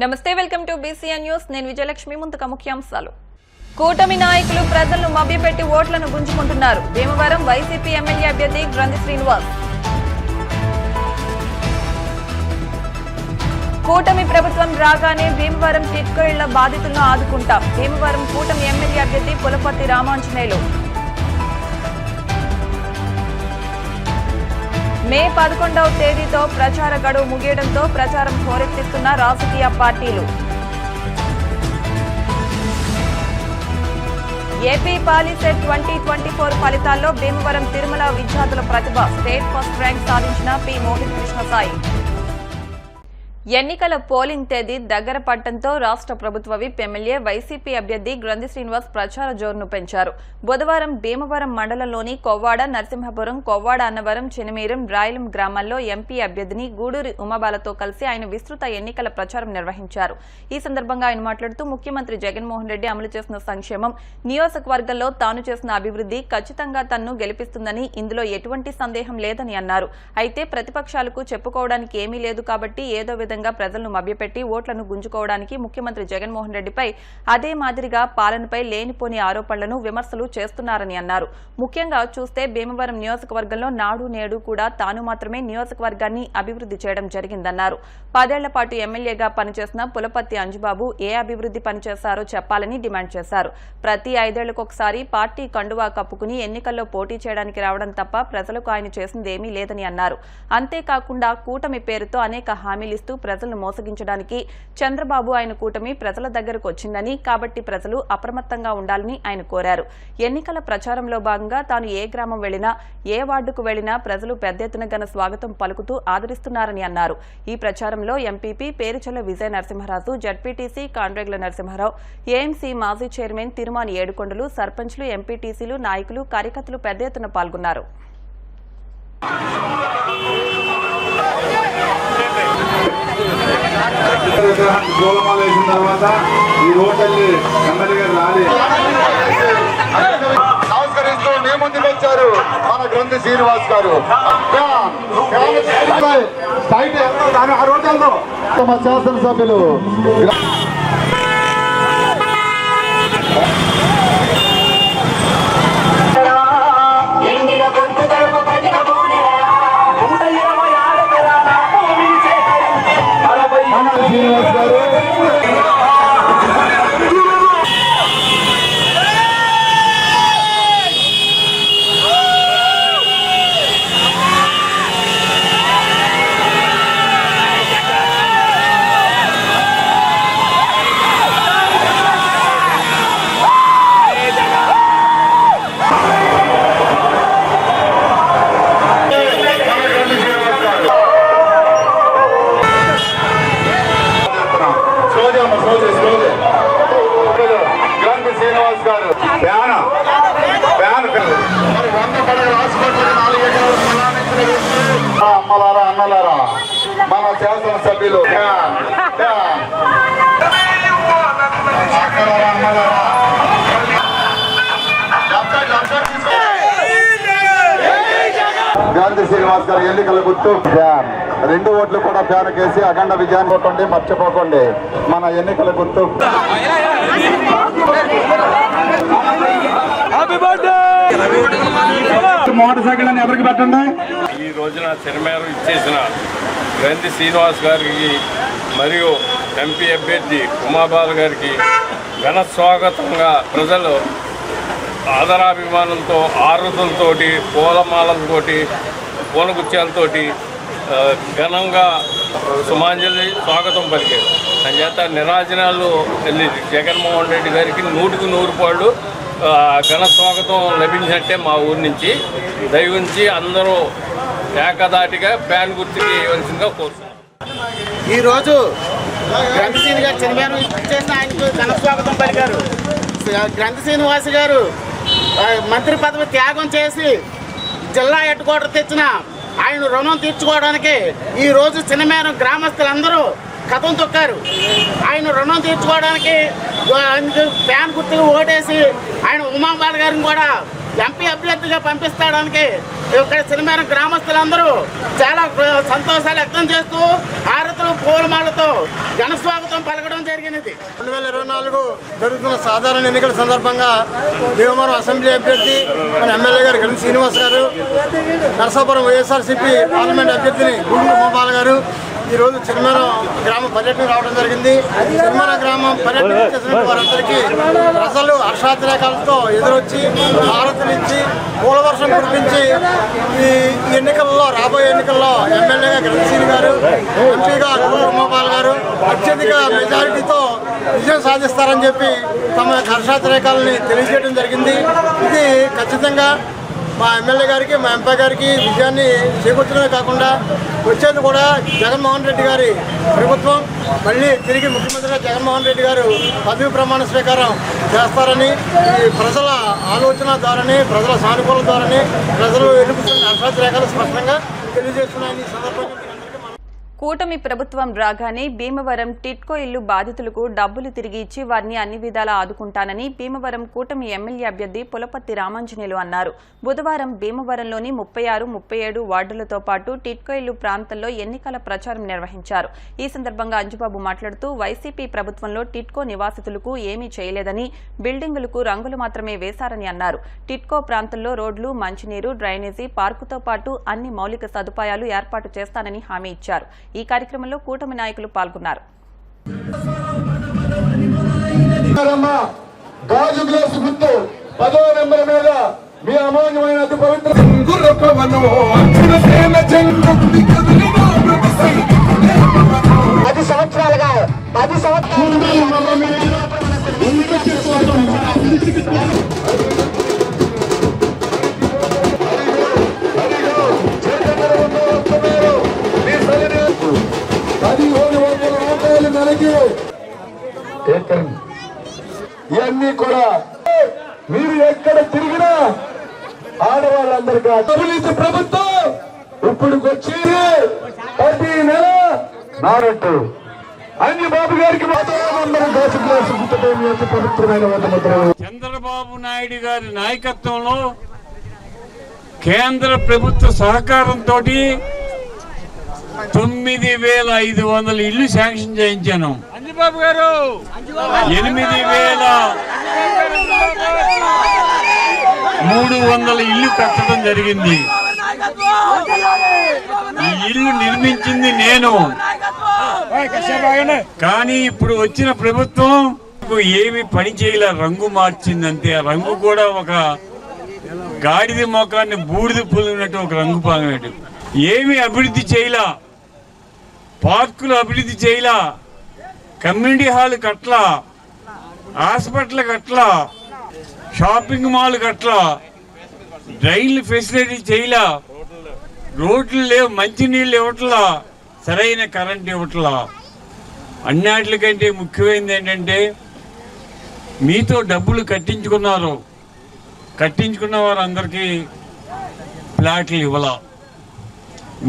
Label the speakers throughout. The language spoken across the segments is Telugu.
Speaker 1: నమస్తే వెల్కమ్ టు బీసీఎన్ న్యూస్ నేను విజయలక్ష్మి ముందుగా ముఖ్యాంశాలు కూటమి నాయకులు ప్రజలను మభ్యపెట్టి ఓట్లను గుంజుకుంటున్నారు భీమవరం వైసీపీ ఎమ్మెల్యే అభ్యర్థి గ్రంథి శ్రీనివాస్ కూటమి ప్రభుత్వం రాగానే భీమవరం టిట్కో ఇళ్ల బాధితులను ఆదుకుంటాం భీమవరం కూటమి ఎమ్మెల్యే అభ్యర్థి పులపర్తి రామాంజనేయులు మే 11వ తేదీతో ప్రచార గడువు ముగియడంతో ప్రచారం హోరెత్తిస్తున్న రాజకీయ పార్టీలు ఏపీ పాలిసెట్ 2024 ఫలితాల్లో భీమవరం తిరుమల విద్యార్థుల ప్రతిభ స్టేట్ ఫస్ట్ ర్యాంక్ సాధించిన పి మోహిత్ కృష్ణ సాయి ఎన్నికల పోలింగ్ తేదీ దగ్గర పడటంతో రాష్ట్ర ప్రభుత్వ విప్ ఎమ్మెల్యే వైసీపీ అభ్యర్థి గ్రంథి శ్రీనివాస్ ప్రచార జోరును పెంచారు బుధవారం భీమవరం మండలంలోని కొవ్వాడ నరసింహపురం కొవ్వాడ అన్నవరం చినమీరం రాయలం గ్రామాల్లో ఎంపీ అభ్యర్థిని గూడూరి ఉమాబాలతో కలిసి ఆయన విస్తృత ఎన్నికల ప్రచారం నిర్వహించారు ఈ సందర్భంగా ఆయన మాట్లాడుతూ ముఖ్యమంత్రి జగన్మోహన్ రెడ్డి అమలు చేసిన సంక్షేమం నియోజకవర్గంలో తాను చేసిన అభివృద్ధి ఖచ్చితంగా తన్ను గెలిపిస్తుందని ఇందులో ఎటువంటి సందేహం లేదని అన్నారు అయితే ప్రతిపక్షాలకు చెప్పుకోవడానికి ఏమీ లేదు కాబట్టి ఏదో ప్రజలను మభ్యపెట్టి ఓట్లను గుంజుకోవడానికి ముఖ్యమంత్రి జగన్మోహన్ రెడ్డిపై అదే మాదిరిగా పాలనపై లేనిపోని ఆరోపణలను విమర్శలు చేస్తున్నారని అన్నారు ముఖ్యంగా చూస్తే భీమవరం నియోజకవర్గంలో నాడు నేడు కూడా తాను మాత్రమే నియోజకవర్గాన్ని అభివృద్ధి చేయడం జరిగిందన్నారు 10 ఏళ్ల పాటు ఎమ్మెల్యేగా పనిచేసిన పులపర్తి అంజుబాబు ఏ అభివృద్ధి పనిచేశారో చెప్పాలని డిమాండ్ చేశారు ప్రతి 5 ఏళ్లకొకసారి పార్టీ కండువా కప్పుకుని ఎన్నికల్లో పోటీ చేయడానికి రావడం తప్ప ప్రజలకు ఆయన చేసిందేమీ లేదని అన్నారు అంతేకాకుండా కూటమి పేరుతో అనేక హామీలిస్తూ ప్రజలను మోసగించడానికి చంద్రబాబు ఆయన కూటమి ప్రజల దగ్గరకు వచ్చిందని కాబట్టి ప్రజలు అప్రమత్తంగా ఉండాలని ఆయన కోరారు ఎన్నికల ప్రచారంలో భాగంగా తాను ఏ గ్రామం వెళ్లినా ఏ వార్డుకు వెళ్లినా ప్రజలు పెద్ద ఎత్తున ఘన స్వాగతం పలుకుతూ ఆదరిస్తున్నారని అన్నారు ఈ ప్రచారంలో ఎంపీపీ పేరుచెల్ల విజయ నరసింహరాజు జడ్పీటీసీ కాండ్రేగుల నరసింహారావు ఏఎంసీ మాజీ చైర్మన్ తిరుమాని ఏడుకొండలు సర్పంచ్లు ఎంపీటీసీలు నాయకులు కార్యకర్తలు పెద్ద ఎత్తున పాల్గొన్నారు
Speaker 2: గోలమాల తర్వాత ఈ రోడ్లకి ఎమ్మెల్యే గారు నమస్కరిస్తూ మీ ముందుకు వచ్చారు మన గ్రంథి శ్రీనివాస్ గారు ఆ రోడ్లలో మా శాసనసభ్యులు శ్రీనివాస్ గారు అమ్మలారా అన్నలారా మన శాసనసభ్యులు గాంధీ శ్రీనివాస్ గారు ఎన్నికల గుర్తు ఫ్యాన్ 2 ఓట్లు కూడా ఫ్యాన్ కేసి అఖండ విజయాన్ని కొట్టండి మర్చిపోకండి మన ఎన్నికల గుర్తు మోటార్ సైకిల్ అని ఎవరికి పెట్టండి
Speaker 3: ఈ రోజున సిరిమేర ఇచ్చేసిన గ్రంథి శ్రీనివాస్ గారికి మరియు ఎంపీ అభ్యర్థి ఉమాబాల గారికి ఘన స్వాగతంగా ప్రజలు ఆదరాభిమానంతో ఆరుతులతో పూలమాలలతోటి పూలగుత్యాలతోటి ఘనంగా సుమాంజలి స్వాగతం పలికారు అంచేత నిరాజనాలు జగన్మోహన్ రెడ్డి గారికి 100కు 100 పాళ్ళు ఘన స్వాగతం లభించినట్టే మా ఊరి నుంచి దయవుంచి అందరూ ఏకదాటిగా ఫ్యాన్ గుర్తుకి ఇవ్వాల్సిందిగా కోరుతున్నాం
Speaker 4: ఈరోజు గ్రంథి శ్రీని గారు చిన్నమేరం చేసిన ఆయనకు ఘన స్వాగతం పలికారు గ్రంథి శ్రీనివాస్ గారు మంత్రి పదవి త్యాగం చేసి జిల్లా హెడ్ క్వార్టర్ తెచ్చిన ఆయన రుణం తీర్చుకోవడానికి ఈరోజు చిన్నమేరం గ్రామస్తులందరూ కథం తొక్కారు ఆయన రుణం తీర్చుకోవడానికి ఫ్యాన్ గుర్తులు ఓటేసి ఆయన ఉమాబాల గారిని కూడా ఎంపీ అభ్యర్థిగా పంపిస్తాడానికి ఇక్కడ సిరిమేరం గ్రామస్తులందరూ చాలా సంతోషాలు వ్యక్తం చేస్తూ హారతులు పూలమాలతో ఘనస్వాగతం పలకడం జరిగినది.
Speaker 5: 2024 జరుగుతున్న సాధారణ ఎన్నికల సందర్భంగా భీమవరం అసెంబ్లీ అభ్యర్థి మన ఎమ్మెల్యే గారు గణి శ్రీనివాస్ గారు, నరసాపురం వైఎస్ఆర్సీపీ పార్లమెంట్ అభ్యర్థిని గుండూరు మోపాల్ గారు ఈరోజు చిరుమేరం గ్రామ పర్యటన రావడం జరిగింది. చిరుమేరం గ్రామం పర్యటన చేసిన వారందరికీ ప్రజలు హర్షాతిరేకాలతో ఎదురొచ్చి హారతులు ఇచ్చి పూలవర్షం కురిపించి ఈ ఎన్నికల్లో రాబోయే ఎన్నికల్లో ఎమ్మెల్యేగా గణశ్రీ గారు, ఎంపీగా గుండూరు మోపాల్ గారు అత్యధిక మెజారిటీతో విజయం సాధిస్తారని చెప్పి తమ హర్షాతిరేకాలని తెలియజేయడం జరిగింది. ఇది ఖచ్చితంగా మా ఎమ్మెల్యే గారికి, మా ఎంపీ గారికి విజయాన్ని చేకూర్చడమే కాకుండా వచ్చేది కూడా జగన్మోహన్ రెడ్డి గారి ప్రభుత్వం మళ్ళీ తిరిగి ముఖ్యమంత్రిగా జగన్మోహన్ రెడ్డి గారు పదవి ప్రమాణ స్వీకారం చేస్తారని ఈ ప్రజల ఆలోచన ద్వారానే, ప్రజల సానుకూల ద్వారానే ప్రజలు ఎన్నుకుతున్న హర్షాతిరేకాలు స్పష్టంగా తెలియజేస్తున్నాయని ఈ సందర్భంగా
Speaker 1: కూటమి ప్రభుత్వం రాగానే భీమవరం టిట్కో ఇల్లు బాధితులకు డబ్బులు తిరిగి ఇచ్చి వారిని అన్ని విధాలా ఆదుకుంటానని భీమవరం కూటమి ఎమ్మెల్యే అభ్యర్థి పులపర్తి రామాంజనేయులు అన్నారు. బుధవారం భీమవరంలోని 36, 37 వార్డులతో పాటు టిట్కో ఇల్లు ప్రాంతంలో ఎన్నికల ప్రచారం నిర్వహించారు. ఈ సందర్భంగా అంజుబాబు మాట్లాడుతూ వైసీపీ ప్రభుత్వంలో టిట్కో నివాసితులకు ఏమీ చేయలేదని, బిల్డింగులకు రంగులు మాత్రమే వేశారని అన్నారు. టిట్కో ప్రాంతంలో రోడ్లు, మంచినీరు, డ్రైనేజీ, పార్కుతో పాటు అన్ని మౌలిక సదుపాయాలు ఏర్పాటు చేస్తానని హామీ ఇచ్చారు. ఈ కార్యక్రమంలో కూటమి నాయకులు పాల్గొన్నారు.
Speaker 2: గాజు గ్లాసు గుర్తు 10వ నెంబర్ మీద మీ అమోఘమైన అతి పవిత్ర 10 సంవత్సరాలుగా 10 ఇవన్నీ కూడా మీరు ఎక్కడ తిరిగినా ఆడవాళ్ళందరికీ అభివృద్ధి ప్రభుత్వం ఇప్పుడు వచ్చి ప్రతి నెల నానట్టు అన్ని బాబు గారికి పవిత్రమైన
Speaker 6: చంద్రబాబు నాయుడు గారి నాయకత్వంలో కేంద్ర ప్రభుత్వ సహకారంతో 9,500 ఇల్లు శాంక్షన్ చేయించాను. 8,300 ఇల్లు కట్టడం జరిగింది. ఈ ఇల్లు నిర్మించింది నేను. కానీ ఇప్పుడు వచ్చిన ప్రభుత్వం ఏమి పని చేయలే, రంగు మార్చిందంతే. ఆ రంగు కూడా ఒక గాడిద మొఖాన్ని బూడిద పులినట్టు ఒక రంగు పాగినట్టు. ఏమి అభివృద్ధి చేయలా, పార్కులు అభివృద్ధి చేయలా, కమ్యూనిటీ హాల్ కట్లా, హాస్పిటల్ కట్లా, షాపింగ్ మాల్ కట్లా, డ్రైన్లు ఫెసిలిటీ చేయలా, రోడ్లు లేవు, మంచినీళ్ళు ఇవ్వట్లా, సరైన కరెంట్ ఇవ్వట్లా. అన్నిటికంటే ముఖ్యమైనది ఏంటంటే మీతో డబ్బులు కట్టించుకున్న వారందరికీ ఫ్లాట్లు ఇవ్వాల.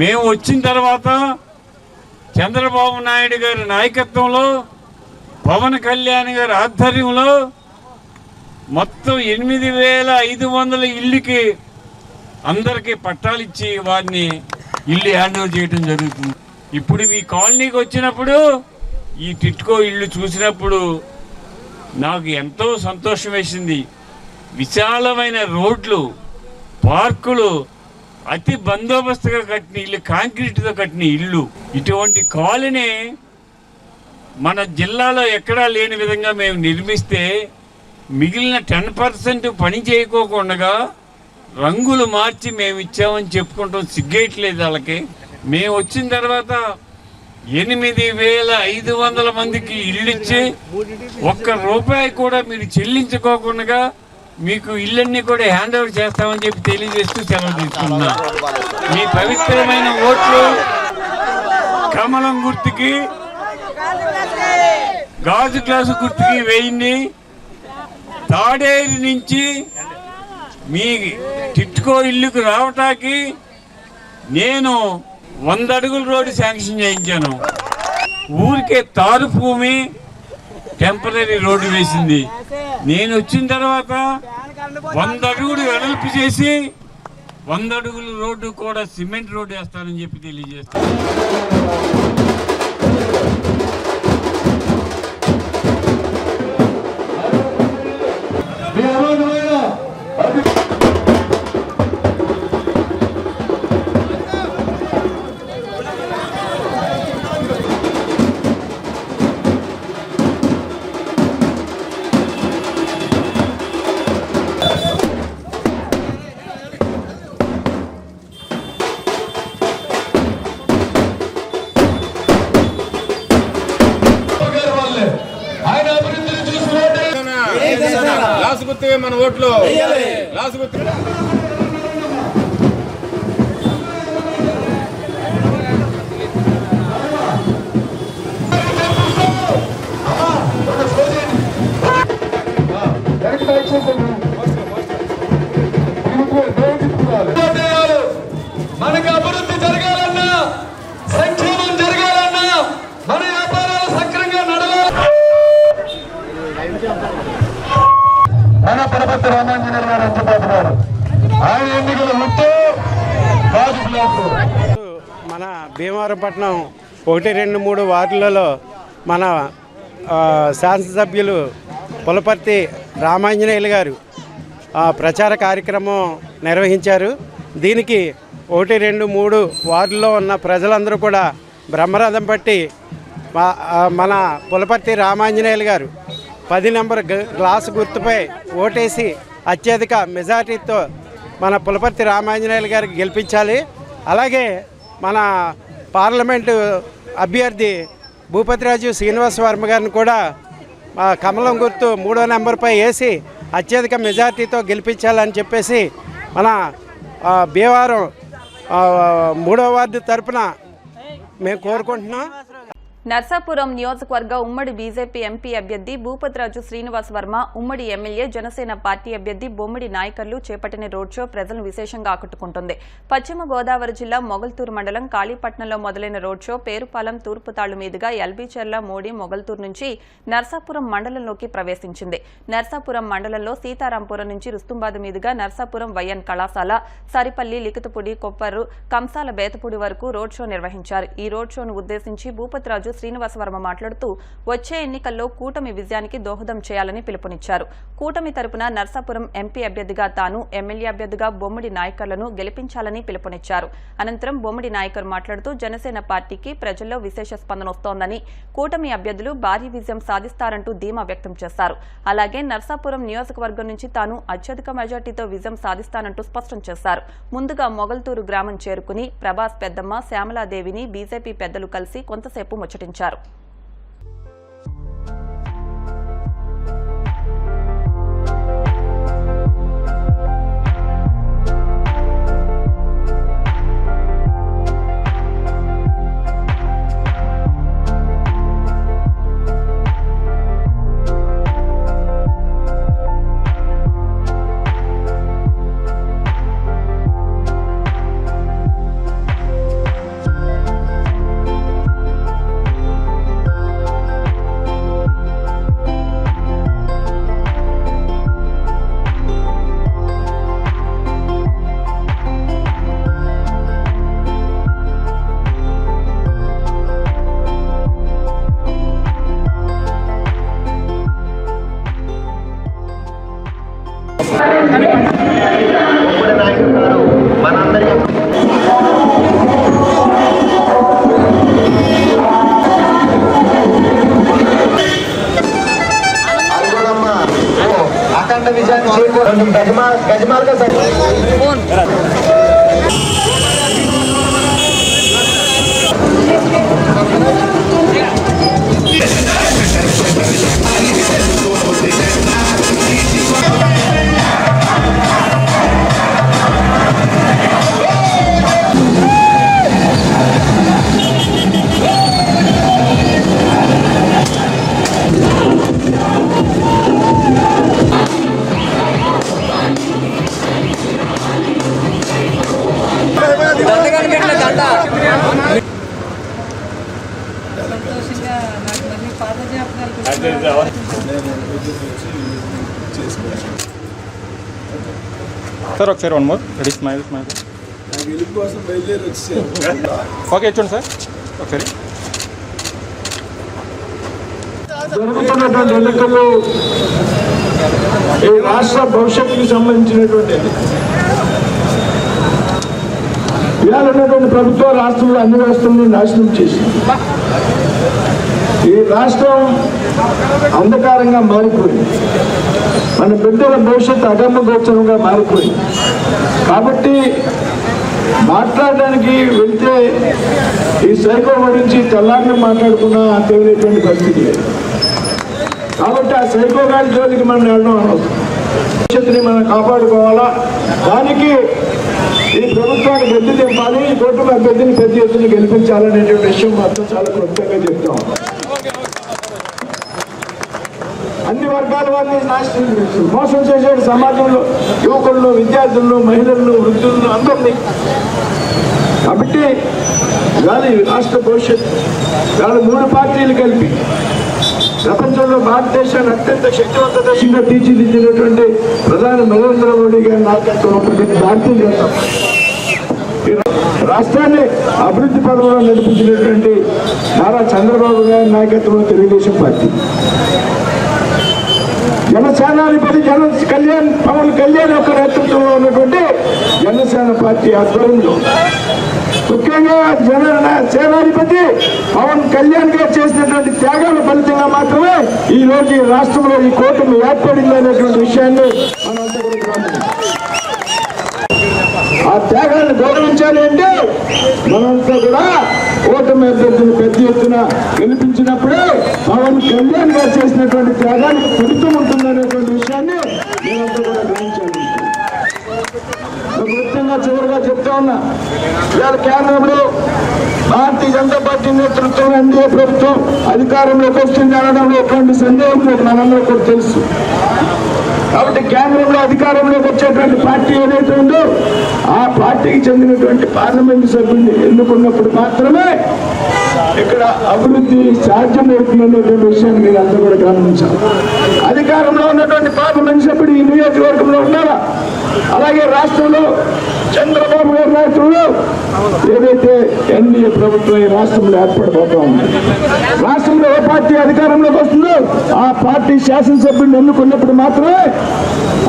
Speaker 6: మేము వచ్చిన తర్వాత చంద్రబాబు నాయుడు గారి నాయకత్వంలో, పవన్ కళ్యాణ్ గారి ఆధ్వర్యంలో మొత్తం 8,500 ఇల్లుకి అందరికీ పట్టాలిచ్చి వారిని ఇల్లు హ్యాండ్ ఓవర్ చేయడం జరుగుతుంది. ఇప్పుడు మీ కాలనీకి వచ్చినప్పుడు ఈ టిట్కో ఇల్లు చూసినప్పుడు నాకు ఎంతో సంతోషం వేసింది. విశాలమైన రోడ్లు, పార్కులు, అతి బందోబస్తుగా కట్టిన ఇల్లు, కాంక్రీట్తో కట్టిన ఇల్లు. ఇటువంటి కాలనీ మన జిల్లాలో ఎక్కడా లేని విధంగా మేము నిర్మిస్తే మిగిలిన 10% పని చేయకోకుండా రంగులు మార్చి మేము ఇచ్చామని చెప్పుకుంటాం. సిగ్గేయట్లేదు వాళ్ళకి. మేము వచ్చిన తర్వాత 8,500 మందికి ఇల్లు ఇచ్చి ₹1 కూడా మీరు చెల్లించుకోకుండా మీకు ఇళ్ళన్నీ కూడా హ్యాండ్ ఓవర్ చేస్తామని చెప్పి తెలియజేస్తూ సెలవు తీసుకున్నా. మీ పవిత్రమైన ఓట్లు కమలం గుర్తుకి, గాజు గ్లాసు గుర్తుకి వేయండి. తాడేరు నుంచి మీ టిట్కో ఇల్లుకు రావటానికి నేను 100 అడుగుల రోడ్డు శాంక్షన్ చేయించాను. ఊరికే తారు భూమి టెంపరీ రోడ్డు వేసింది. నేను వచ్చిన తర్వాత 100 అడుగులు వెడల్పు చేసి 100 అడుగుల రోడ్డు కూడా సిమెంట్ రోడ్డు వేస్తానని చెప్పి తెలియజేస్తాను.
Speaker 7: లాసుగుర్తువే మన ఓట్లు. లాసుగుర్తు
Speaker 8: మనకి అభివృద్ధి జరగాలన్నా, సంక్షేమం జరగాలన్నా, మన వ్యాపారాలు సక్రంగా నడవాలి.
Speaker 2: మన పరపతి రామాంజనేయులు గారు ఎంచబోతున్నారు. ఆయన ఎన్నికలు ఉంటే రాజు బ్లాక్.
Speaker 9: మన భీమవరపట్నం 1, 2, 3 వార్డులలో మన శాసనసభ్యులు పులపర్తి రామాంజనేయులు గారు ప్రచార కార్యక్రమం నిర్వహించారు. దీనికి 1, 2, 3 వార్డుల్లో ఉన్న ప్రజలందరూ కూడా బ్రహ్మరథం పట్టి మన పులపర్తి రామాంజనేయులు గారు 10 నెంబర్ గ్లాసు గుర్తుపై ఓటేసి అత్యధిక మెజార్టీతో మన పులపర్తి రామాంజనేయులు గారికి గెలిపించాలి. అలాగే మన పార్లమెంటు అభ్యర్థి భూపతిరాజు శ్రీనివాస వర్మ గారిని కూడా కమలం గుర్తు 3వ నెంబర్పై వేసి అత్యధిక మెజార్టీతో గెలిపించాలని చెప్పేసి మన భీమవరం 3వ వార్డు తరపున మేము కోరుకుంటున్నాం.
Speaker 1: నర్సాపురం నియోజకవర్గ ఉమ్మడి బీజేపీ ఎంపీ అభ్యర్థి భూపతిరాజు శ్రీనివాస్ వర్మ, ఉమ్మడి ఎమ్మెల్యే జనసేన పార్టీ అభ్యర్థి బొమ్మిడి నాయకర్లు చేపట్టిన రోడ్ షో ప్రజలను విశేషంగా ఆకట్టుకుంటుంది. పశ్చిమ గోదావరి జిల్లా మొగల్తూరు మండలం కాళీపట్నంలో మొదలైన రోడ్ షో పేరుపాలెం తూర్పుతాళ్లు మీదుగా ఎల్బీచెర్ల, మోడి, మొగల్తూరు నుంచి నర్సాపురం మండలంలోకి ప్రవేశించింది. నర్సాపురం మండలంలో సీతారాంపురం నుంచి రుస్తుంబాద్ మీదుగా నర్సాపురం వైఎన్ కళాశాల, సరిపల్లి, లిఖితపూడి, కొప్పర్రు, కంసాల బేతపూడి వరకు రోడ్ షో నిర్వహించారు. ఈ రోడ్ షోను ఉద్దేశించి భూపతిరాజు శ్రీనివాస వర్మ మాట్లాడుతూ వచ్చే ఎన్నికల్లో కూటమి విజయానికి దోహదం చేయాలని పిలుపునిచ్చారు. కూటమి తరపున నర్సాపురం ఎంపీ అభ్యర్థిగా తాను, ఎమ్మెల్యే అభ్యర్థిగా బొమ్మిడి నాయకర్లను గెలిపించాలని పిలుపునిచ్చారు. అనంతరం బొమ్మిడి నాయకర్ మాట్లాడుతూ జనసేన పార్టీకి ప్రజల్లో విశేష స్పందన వస్తోందని, కూటమి అభ్యర్థులు భారీ విజయం సాధిస్తారంటూ ధీమా వ్యక్తం చేశారు. అలాగే నర్సాపురం నియోజకవర్గం నుంచి తాను అత్యధిక మెజార్టీతో విజయం సాధిస్తానంటూ స్పష్టం చేశారు. ముందుగా మొగల్తూరు గ్రామం చేరుకుని ప్రభాస్, పెద్దమ్మ, శ్యామలాదేవిని బీజేపీ పెద్దలు కలిసి కొంతసేపు ముచ్చటించారు.
Speaker 2: అఖండ విజయాన్ని గజమార్గ
Speaker 7: సార్ ఒకసారి one more ready smile okay చూడండి సార్ ఒకసారి.
Speaker 8: జరుగుతున్నటువంటి ఎన్నికల్లో ఈ రాష్ట్ర భవిష్యత్తుకి సంబంధించినటువంటి ఇవాళ ఉన్నటువంటి ప్రభుత్వం రాష్ట్రంలో అన్ని వ్యవస్థలను నాశనం చేసింది. ఈ రాష్ట్రం అంధకారంగా మారిపోయింది. మన బిడ్డల భవిష్యత్తు అగమ్య గోచరంగా మారిపోయింది. కాబట్టి మాట్లాడడానికి వెళ్తే ఈ సైకో గురించి తెల్లారిని మాట్లాడుకున్నా తెలియనటువంటి పరిస్థితి లేదు. కాబట్టి ఆ సైకో గారి జోలికి మనం వెళ్ళడం అనవసరం. భవిష్యత్తుని మనం కాపాడుకోవాలా. దానికి ఈ ప్రభుత్వాన్ని గద్దె తెంపాలి, ఈ కూటమి అభ్యర్థిని పెద్ద ఎత్తున గెలిపించాలనేటువంటి విషయం మాత్రం చాలా క్లుప్తంగా చెప్తాం. అన్ని వర్గాల వారిని నాశనం చేస్తారు, మోసం చేసేది సమాజంలో యువకులను, విద్యార్థులను, మహిళలను, వృద్ధులను అందరినీ. కాబట్టి ఇవాళ రాష్ట్ర భవిష్యత్తు ఇవాళ 3 పార్టీలు కలిపి ప్రపంచంలో భారతదేశాన్ని అత్యంత శక్తివంత దేశంగా తీర్చిదిద్దినటువంటి ప్రధాని నరేంద్ర మోడీ గారి నాయకత్వంలో భారతీయ జనతా రాష్ట్రాన్ని అభివృద్ధి పదంలో నడిపించినటువంటి నారా చంద్రబాబు గారి నాయకత్వంలో తెలుగుదేశం పార్టీ, జనసేనాధిపతి పవన్ కళ్యాణ్ యొక్క నేతృత్వంలో ఉన్నటువంటి జనసేన పార్టీ ఆధ్వర్యంలో ముఖ్యంగా సేనాధిపతి పవన్ కళ్యాణ్ గారు చేసినటువంటి త్యాగాల ఫలితంగా మాత్రమే ఈ రోజు ఈ రాష్ట్రంలో ఈ కూటమి ఏర్పడింది అనేటువంటి విషయాన్ని మనంతా కూడా గమనించాలి. ఆ త్యాగాన్ని గౌరవించాలి అంటే మనంతా కూడా కూటమి అభ్యర్థిని పెద్ద ఎత్తున గెలిపించినప్పుడే పవన్ కళ్యాణ్ గారు చేసినటువంటి త్యాగానికి ఫలితం ఉంటుందనేటువంటి విషయాన్ని మేమంతా కూడా గ్రహించాలి. ముఖ్యంగా చివరిగా చెప్తా ఉన్నా, ఇవాళ కేంద్రంలో భారతీయ జనతా పార్టీ నేతృత్వంలో ఎన్డీఏ ప్రభుత్వం అధికారంలోకి వస్తుంది అనడంలో ఎటువంటి సందేహం లేదు, మనందరూ కూడా తెలుసు. కాబట్టి కేంద్రంలో అధికారంలోకి వచ్చేటువంటి పార్టీ ఏదైతే ఉందో ఆ పార్టీకి చెందినటువంటి పార్లమెంటు సభ్యుల్ని ఎన్నుకున్నప్పుడు మాత్రమే ఇక్కడ అభివృద్ధి సాధ్యమవుతుందనేటువంటి విషయాన్ని మీరు అందరూ కూడా గమనించాలి. అధికారంలో ఉన్నటువంటి పార్లమెంట్ సభ్యుడు ఈ నియోజకవర్గంలో ఉన్నారా? అలాగే రాష్ట్రంలో చంద్రబాబు గారి నాయకులు ఏదైతే ఎన్డీఏ ప్రభుత్వం ఈ రాష్ట్రంలో ఏర్పడబోతా ఉంది, రాష్ట్రంలో ఏ పార్టీ అధికారంలోకి వస్తుందో ఆ పార్టీ శాసనసభ్యులను ఎన్నుకున్నప్పుడు మాత్రమే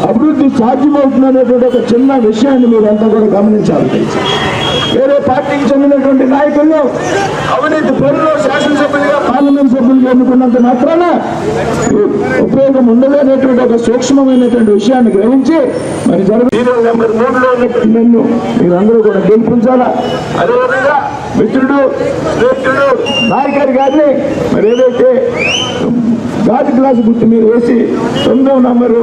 Speaker 8: అభివృద్ధి సాధ్యమవుతుందనేటువంటి ఒక చిన్న విషయాన్ని మీరు అంతా కూడా గమనించాలి. వేరే పార్టీకి చెందినటువంటి నాయకులను అవినీతి పనులు శాసనసభ్యులుగా పార్లమెంట్ సభ్యులుగా ఎన్నుకున్నంత మాత్రాన ఉపయోగం ఉండలేనటువంటి ఒక సూక్ష్మమైనటువంటి విషయాన్ని గ్రహించి మరి సీరియల్ నెంబర్ 3లో ఉన్నటువంటి నన్ను మీరందరూ కూడా గెలిపించాలా. అదేవిధంగా మిత్రుడు స్నేహితుడు నాయకుడి గారిని మరి ఏదైతే గాజు గ్లాసు గుర్తు మీరు వేసి 9వ నంబరు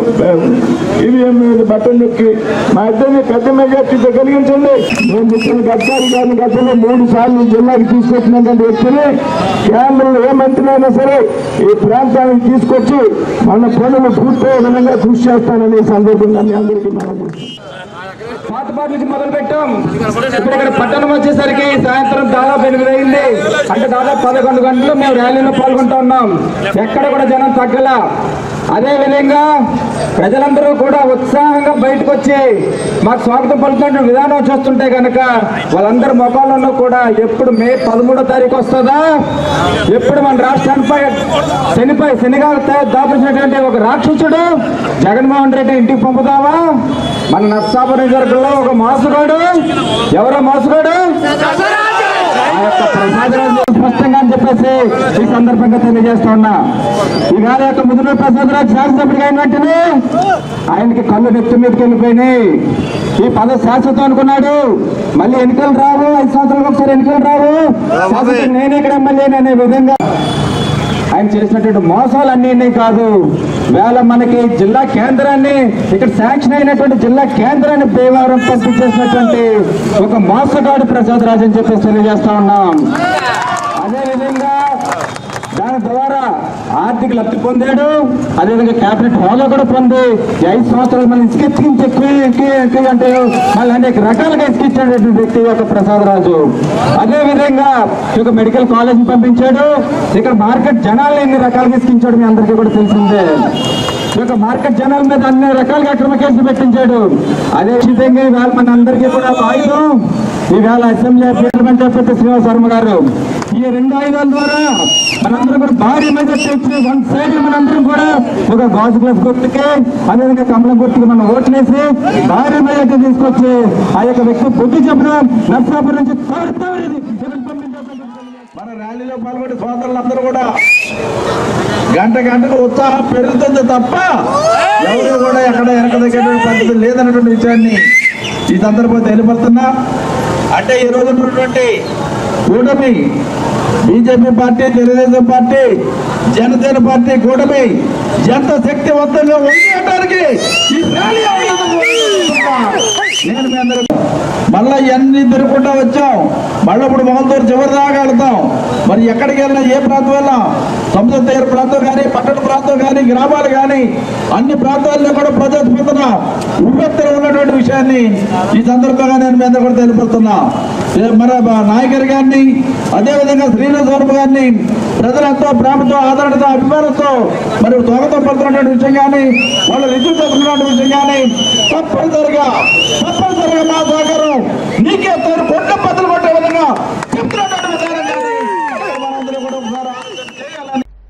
Speaker 8: ఈవీఎం మీద బటన్ నొక్కి మా ఇద్దరిని పెద్ద మెజార్టీతో కలిగించండి. నేను చెప్పిన గడ్కరీ గారిని గతంలో 3 సార్లు జిల్లాకి తీసుకొచ్చినటువంటి వ్యక్తిని కేంద్రంలో ఏ మంత్రి అయినా సరే ఈ ప్రాంతానికి తీసుకొచ్చి మన పనులు పూర్తయ్యే విధంగా కృషి చేస్తానని సందర్భంగా మీ అందరికీ మనం పాతపాటి నుంచి మొదలు పెట్టాం. ఇప్పుడు ఇక్కడ పట్టణం వచ్చేసరికి సాయంత్రం దాదాపు 8 అయింది. అంటే దాదాపు 11 గంటలు మేము ర్యాలీలో పాల్గొంటూ ఉన్నాం. ఎక్కడ కూడా జనం తగ్గల. అదే విధంగా ప్రజలందరూ కూడా ఉత్సాహంగా బయటకు వచ్చి మాకు స్వాగతం పలుకుతున్న విధానం చూస్తుంటే కనుక వాళ్ళందరి మొఖాలలో కూడా ఎప్పుడు మే 13వ తారీఖు వస్తుందా, ఎప్పుడు మన రాష్ట్రానిపై శనిగా దాపించినటువంటి ఒక రాక్షసుడు జగన్మోహన్ రెడ్డి ఇంటికి పంపుతావా? మన నర్సాపురం నియోజకవర్గంలో ఒక మోసగాడు, ఎవరో మోసగాడు ఆ యొక్క ప్రసాదరాజు స్పష్టంగా అని చెప్పేసి ఈ సందర్భంగా తెలియజేస్తా ఉన్నా. ఈవేళ యొక్క ముదురు ప్రసాదరాజు శాసనసభ్యుడిగా అయిన వెంటనే ఆయనకి కళ్ళు నెత్తి మీదకి వెళ్ళిపోయినాయి. ఈ పద శాశ్వతం అనుకున్నాడు. మళ్ళీ ఎన్నికలు రావు, 5 సంవత్సరాలకు ఒకసారి ఎన్నికలు రావు, నేనే ఇక్కడ ఎమ్మెల్యేని అనే విధంగా ఆయన చేసినటువంటి మోసాలన్నీ కాదు. వేళ మనకి జిల్లా కేంద్రాన్ని ఇక్కడ శాంక్షన్ అయినటువంటి జిల్లా కేంద్రాన్ని భీమవరం పంపించేసినటువంటి ఒక మోసగాడు ప్రసాద్ రాజు అని చెప్పేసి తెలియజేస్తా ఉన్నాం. అదేవిధంగా దాని ద్వారా ఆర్థిక లబ్ధి పొందాడు. అదేవిధంగా క్యాబినెట్ హోదా కూడా పొంది 5 సంవత్సరాలు మనం ఇసుకెత్తికించి ఎక్కువ అంటే మళ్ళీ అనేక రకాలుగా ఇసుకిచ్చినటువంటి వ్యక్తి యొక్క ప్రసాద్ రాజు. అదేవిధంగా ఒక మెడికల్ కాలేజ్ని పంపించాడు. ఇక్కడ మార్కెట్ జనాల్ని ఎన్ని రకాలుగా ఇసుకించాడు మీ అందరికీ కూడా తెలిసిందే. ఈ యొక్క మార్కెట్ జనాల మీద అన్ని రకాలుగా అక్రమ కేసులు పెట్టించాడు. అదే విధంగా ఇవాళ మన అందరికీ కూడా ఆయుధం ఈవేళ అసెంబ్లీ పార్లమెంట్ అభ్యర్థి శ్రీనివాస్ వర్మ గారు. ఈ 2 ఆయుధాల ద్వారా మనందరం కూడా భారీ మెజార్టీ వచ్చి 1 సైడ్ మనందరం కూడా ఒక గాజు గ్లాస్ గుర్తుకి అదేవిధంగా కమలం గుర్తుకి మనం ఓట్లేసి భారీ మెజార్టీ తీసుకొచ్చి ఆ యొక్క వ్యక్తి బుద్ధి చెప్పిన నర్సాపురం నుంచి మన ర్యాలీలో పాల్గొనే సోదరులందరూ కూడా గంటకు ఉత్సాహం పెరుగుతుంది తప్ప ఎవరు కూడా ఎక్కడ వెనకదగ్గటువంటి పరిస్థితి లేదన్నటువంటి విషయాన్ని ఈ సందర్భంగా తెలియపడుతున్నా. అంటే ఈ రోజు ఉన్నటువంటి కూటమి BJP party, Telugu Desam party, Janasena party కూటమి ఎంత శక్తివంతంగా ఉండడానికి ఈ ర్యాలీ నేను మీ అందరూ మళ్ళీ ఇవన్నీ తిరుగుకుంటా వచ్చాం. మళ్ళీ ఇప్పుడు మొగల్తూరు చివరి దాకా వెళ్తాం. మరి ఎక్కడికి వెళ్ళినా ఏ ప్రాంతం వెళ్ళినా సముద్ర తీర ప్రాంతం కానీ, పట్టణ ప్రాంతం కానీ, గ్రామాలు కానీ అన్ని ప్రాంతాల్లో కూడా ప్రజాస్పందన ఉవ్వెత్తున ఉన్నటువంటి విషయాన్ని ఈ సందర్భంగా నేను మీ అందరూ కూడా తెలియపడుతున్నా. మన నాయకుడి గారిని అదేవిధంగా శ్రీనివాస్ వర్మ గారిని ప్రజలంతో ప్రేమతో, ఆదరణతో, అభిమానంతో మరి స్వాగతం పడుతున్నటువంటి విషయం కానీ, వాళ్ళు రుజువు చేస్తున్నటువంటి విషయం కానీ తప్పనిసరిగా మా సహకారం నీకే తోడు కొట్ట బద్దలు కొట్టే విధంగా చెప్తున్నటువంటి విధానం కానీ మనందరూ కూడా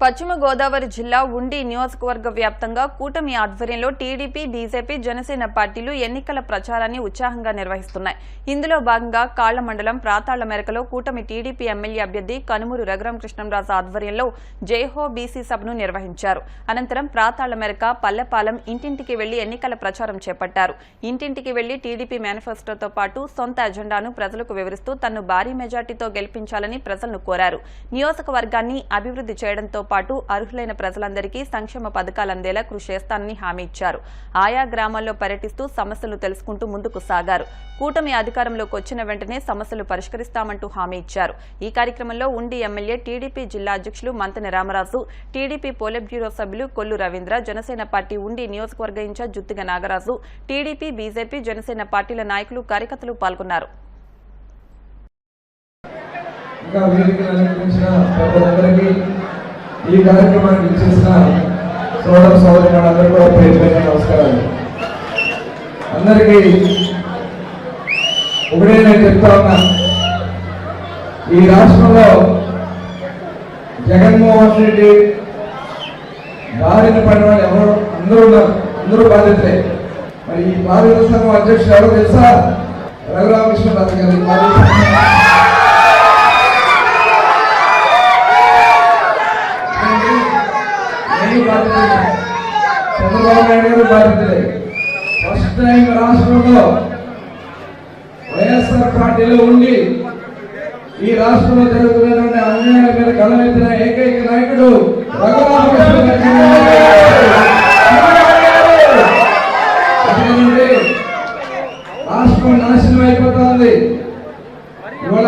Speaker 1: పశ్చిమ గోదావరి జిల్లా ఉండి నియోజకవర్గ వ్యాప్తంగా కూటమి ఆధ్వర్యంలో టీడీపీ, బీజేపీ, జనసేన పార్టీలు ఎన్నికల ప్రచారాన్ని ఉత్సాహంగా నిర్వహిస్తున్నాయి. ఇందులో భాగంగా కాళ్ల మండలం ప్రాతాళ్ల మేరకలో కూటమి టీడీపీ ఎమ్మెల్యే అభ్యర్థి కనుమూరు రఘురామకృష్ణంరాజు ఆధ్వర్యంలో జైహో బీసీ సభను నిర్వహించారు. అనంతరం ప్రాతాళ్ల మేరక, పల్లెపాలెం ఇంటింటికి వెళ్లి ఎన్నికల ప్రచారం చేపట్టారు. ఇంటింటికి వెళ్లి టీడీపీ మేనిఫెస్టోతో పాటు సొంత ఎజెండాను ప్రజలకు వివరిస్తూ తన్ను భారీ మెజార్టీతో గెలిపించాలని ప్రజలను కోరారు. నియోజకవర్గాన్ని అభివృద్ధి చేయడంతో పాటు అర్హులైన ప్రజలందరికీ సంక్షేమ పథకాలు అందేలా కృషి చేస్తానని హామీ ఇచ్చారు. ఆయా గ్రామాల్లో పర్యటిస్తూ సమస్యలు తెలుసుకుంటూ ముందుకు సాగారు. కూటమి అధికారంలోకి వచ్చిన వెంటనే సమస్యలు పరిష్కరిస్తామంటూ హామీ ఇచ్చారు. ఈ కార్యక్రమంలో ఉండి ఎమ్మెల్యే, టీడీపీ జిల్లా అధ్యక్షులు Manthena Ramaraju, TDP politburo సభ్యులు కొల్లు రవీంద్ర, జనసేన పార్టీ ఉండి నియోజకవర్గ incharge Juttiga Nagaraju, TDP, BJP, Janasena పార్టీల నాయకులు, కార్యకర్తలు పాల్గొన్నారు.
Speaker 8: ఈ కార్యక్రమానికి ఇచ్చేసిన సోదర సోదరులందరూ కూడా పేరు నమస్కారాలు. అందరికీ ఒకటే నేను చెప్తా ఉన్నా, ఈ రాష్ట్రంలో జగన్మోహన్ రెడ్డి బారిన పడిన వాళ్ళు ఎవరు అందరూ ఉన్నారు, అందరూ బాధితులే. మరి ఈ బాధిత సంఘం అధ్యక్షుడు ఎవరో తెలుసా? రఘురామకృష్ణరాజు గారు. చంద్రబాబు నాయుడు గారు బాధితులే. ఫస్ట్ టైం రాష్ట్రంలో వైఎస్ఆర్ పార్టీలో ఉండి ఈ రాష్ట్రంలో జరుగుతున్నటువంటి అన్యాయాల మీద గళమెత్తిన ఏకైక నాయకుడు రాష్ట్రం నాశనం అయిపోతుంది. ఇవాళ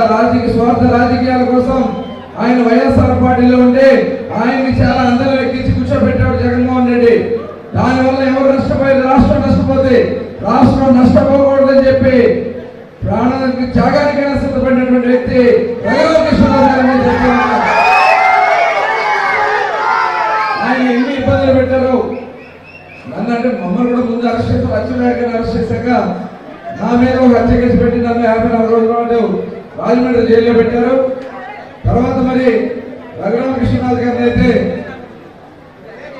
Speaker 8: స్వార్థ రాజకీయాల కోసం ఆయన వైఎస్ఆర్ పార్టీలో ఉంటే ఆయన్ని చాలా అందరూ ఎక్కించి కూర్చోబెట్టాడు జగన్మోహన్ రెడ్డి. దానివల్ల ఎవరు నష్టపోయేది? రాష్ట్రం నష్టపోతే. రాష్ట్రం నష్టపోకూడదని చెప్పి ప్రాణానికి త్యాగానికైనా సిద్ధపడినటువంటి వ్యక్తి రఘురామకృష్ణరాజు గారు. ఆయన ఎన్ని ఇబ్బందులు పెట్టారు నన్ను, అంటే మమ్మల్ని కూడా ముందు అరెస్ట్ చేస్తారు. అచ్చెన్నాయుడు గారిని అరెస్ట్ చేశాక నా మీద ఒక హత్య కేసు పెట్టి నన్ను 54 రోజుల పాటు రాజమండ్రి జైల్లో పెట్టారు. తర్వాత మరి రఘురామకృష్ణరాజు గారిని అయితే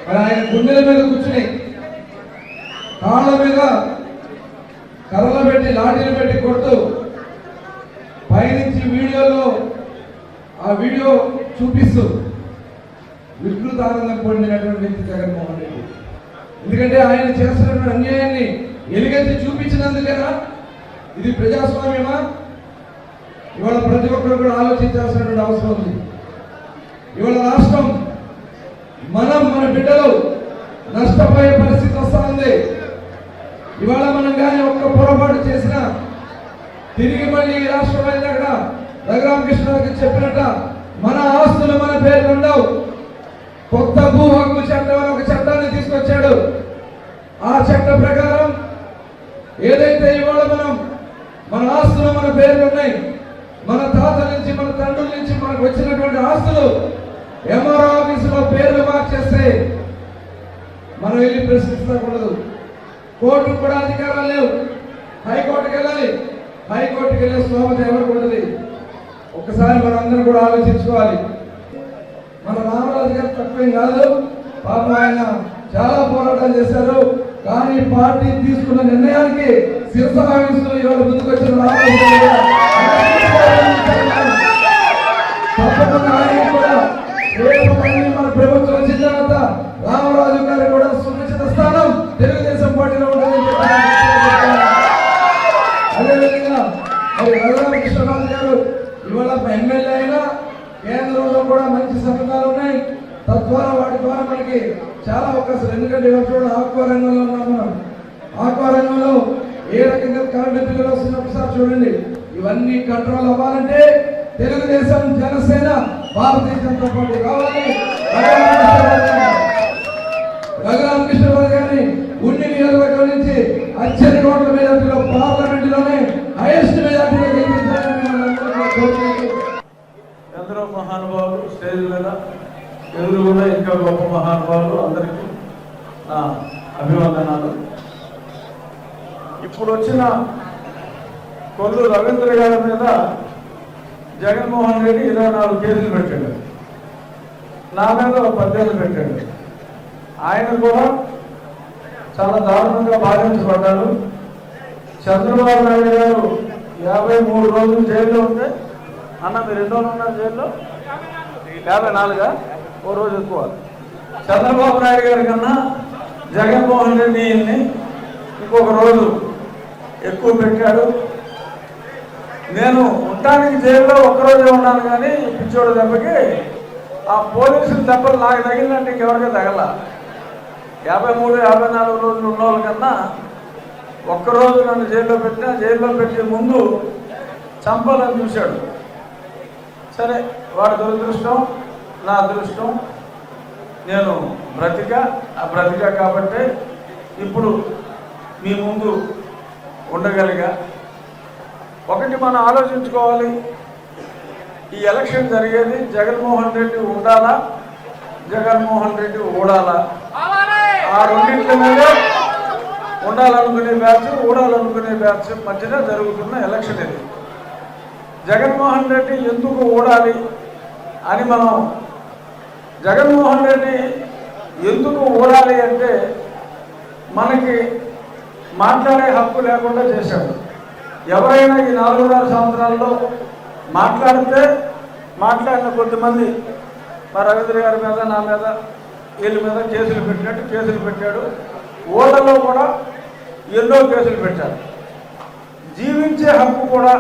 Speaker 8: మరి ఆయన గుండెల మీద కూర్చుని కాళ్ళ మీద కర్రలు పెట్టి, లాఠీలు పెట్టి కొడుతూ పైనుంచి వీడియోలో ఆ వీడియో చూపిస్తూ వికృత ఆనందం పొందినటువంటి వ్యక్తి జగన్మోహన్ రెడ్డి. ఎందుకంటే ఆయన చేస్తున్నటువంటి అన్యాయాన్ని ఎలుగెత్తి చూపించినందుకేనా? ఇది ప్రజాస్వామ్యమా? ఇవాళ ప్రతి ఒక్కరు కూడా ఆలోచించాల్సినటువంటి అవసరం ఉంది. ఇవాళ రాష్ట్రం మన బిడ్డలు నష్టపోయే పరిస్థితి వస్తా ఉంది. ఇవాళ మనం కానీ ఒక్క పొరపాటు చేసినా తిరిగి మళ్ళీ ఈ రాష్ట్రం అక్కడ రఘురామకృష్ణరాజు చెప్పినట్ట మన ఆస్తులు మన పేర్లు ఉండవు. కొత్త భూ హక్కు చట్టం అని ఒక చట్టాన్ని తీసుకొచ్చాడు. ఆ చట్ట ప్రకారం ఏదైతే ఇవాళ మన ఆస్తులు మన పేర్లు ఉన్నాయి, మన తాతల నుంచి, మన తండ్రుల నుంచి మనకు వచ్చినటువంటి ఆస్తులు ఎంఆర్ఓ ఆఫీసులో పేర్లు మార్చేస్తే మనం వెళ్ళి పరిస్థితి ఉండదు. కోర్టుకు కూడా అధికారాలు లేవు. హైకోర్టుకి వెళ్ళాలి, హైకోర్టుకి వెళ్ళే స్తోమత ఎవరికి ఉండదు. ఒక్కసారి మనందరం కూడా ఆలోచించుకోవాలి. మన రామరాజు గారు తక్కువేం కాదు, పాపం ఆయన చాలా పోరాటాలు చేశారు. కానీ పార్టీ తీసుకున్న నిర్ణయానికి శిరస వహిస్తూ ఇవాళ ముందుకొచ్చిన రామరాజు గారు తప్పకుండా ఆయన కూడా రేపు మన ప్రభుత్వం వచ్చిన తర్వాత రామరాజు గారు కూడా సునిశ్చిత స్థానం తెలుగుదేశం పార్టీలో ఉంటుందని అదేవిధంగా మరి రఘురామకృష్ణరాజు గారు ఇవాళ ఎమ్మెల్యే అయినా కేంద్రంలో కూడా మంచి సంబంధాలు ఉన్నాయి. తద్వారా వాటి ద్వారా మనకి చాలా అవకాశాలు. ఎందుకంటే ఇవాళ ఆక్వా రంగంలో ఉన్నాం మనం. ఆక్వా రంగంలో ఏ రకంగా కరెంటు బిల్లులు వస్తున్నప్పుడు చూడండి. ఇవన్నీ కంట్రోల్ అవ్వాలంటే తెలుగుదేశం, జనసేన, భారతీయ జనతా పార్టీ కావాలి. రఘురామకృష్ణరాజు గారిని ఉండి నియోజకవర్గం నుంచి అత్యధిక ఓట్ల మెజార్టీలో పార్లమెంటులోనే హైయెస్ట్ మెజార్టీలో గెలిపించాలని ఎందరో మహానుభావులు స్టేజ్ మీద ఎదురు కూడా ఇంకా గొప్ప మహానుభావులు అందరికీ నా అభివందనాలు. ఇప్పుడు వచ్చిన కొల్లు రవీంద్ర గారి మీద జగన్మోహన్ రెడ్డి 24 కేసులు పెట్టాడు. నా మీద 18 పెట్టాడు. ఆయన కూడా చాలా దారుణంగా బాధించబడ్డారు. చంద్రబాబు నాయుడు గారు 53 రోజులు జైల్లో ఉంటే, అన్న మీరు ఎన్నో ఉన్నారు జైల్లో? 54 ఓ రోజు ఎక్కువ. చంద్రబాబు నాయుడు గారి కన్నా జగన్మోహన్ రెడ్డిని ఇంకొక రోజు ఎక్కువ పెట్టాడు. నేను ఉండటానికి జైల్లో ఒక్కరోజే ఉన్నాను, కానీ పిచ్చోడు దెబ్బకి ఆ పోలీసులు దెబ్బలు నాకు తగిలినట్టు ఇంకెవరికీ తగల. 53, 54 రోజులు ఉన్న వాళ్ళకన్నా ఒక్కరోజు నన్ను జైల్లో పెట్టినా, జైల్లో పెట్టే ముందు చంపాలని చూశాడు. సరే, వాడి దురదృష్టం, నా అదృష్టం. నేను బ్రతికా కాబట్టి ఇప్పుడు మీ ముందు ఉండగలిగా. ఒకటి మనం ఆలోచించుకోవాలి, ఈ ఎలక్షన్ జరిగేది జగన్మోహన్ రెడ్డి ఉండాలా, జగన్మోహన్ రెడ్డి ఊడాలా? ఆ రెండింటి మీదే ఉండాలనుకునే బ్యాచ్, ఊడాలనుకునే బ్యాచ్ మధ్యన జరుగుతున్న ఎలక్షన్ ఇది. జగన్మోహన్ రెడ్డి ఎందుకు ఊడాలి అని మనం, జగన్మోహన్ రెడ్డి ఎందుకు ఊడాలి అంటే మనకి మాట్లాడే హక్కు లేకుండా చేశాడు. ఎవరైనా ఈ 4.5 సంవత్సరాల్లో మాట్లాడిన కొద్దిమంది మా రవీంద్ర గారి మీద, నా మీద, వీళ్ళ మీద కేసులు పెట్టాడు. ఓటర్లో కూడా ఎన్నో కేసులు పెట్టారు. జీవించే హక్కు కూడా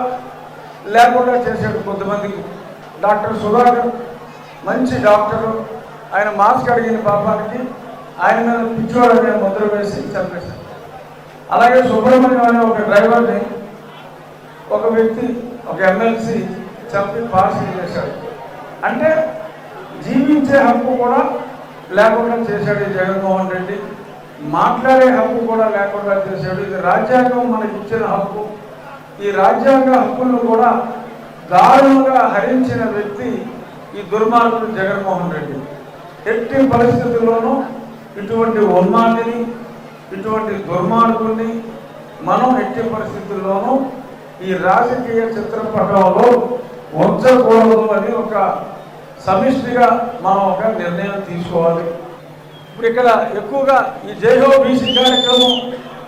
Speaker 8: లేకుండా చేశాడు కొంతమందికి. డాక్టర్ సుధాకర్ మంచి డాక్టరు, ఆయన మాస్క్ అడిగిన పాపానికి ఆయన మీద పిచ్చోడనే ముద్ర వేసి చంపేశారు. అలాగే సుబ్రహ్మణ్యం అనే ఒక డ్రైవర్ని ఒక వ్యక్తి, ఒక ఎమ్మెల్సీ చంపి పాస్ చేశాడు. అంటే జీవించే హక్కు కూడా లేకుండా చేశాడు ఈ జగన్మోహన్ రెడ్డి. మాట్లాడే హక్కు కూడా లేకుండా చేశాడు. ఇది రాజ్యాంగం మనకి ఇచ్చిన హక్కు. ఈ రాజ్యాంగ హక్కులను కూడా దారుణంగా హరించిన వ్యక్తి ఈ దుర్మార్గుడు జగన్మోహన్ రెడ్డి. ఎట్టి పరిస్థితుల్లోనూ ఇటువంటి ఉన్మాదిని, ఇటువంటి దుర్మార్గుల్ని మనం ఎట్టి పరిస్థితుల్లోనూ ఈ రాజకీయ చిత్రపటంలో ఉంచకూడదు అని ఒక సమిష్టిగా మనం ఒక నిర్ణయం తీసుకోవాలి. ఇప్పుడు ఇక్కడ ఎక్కువగా ఈ జైహో బీసీ కార్యక్రమం,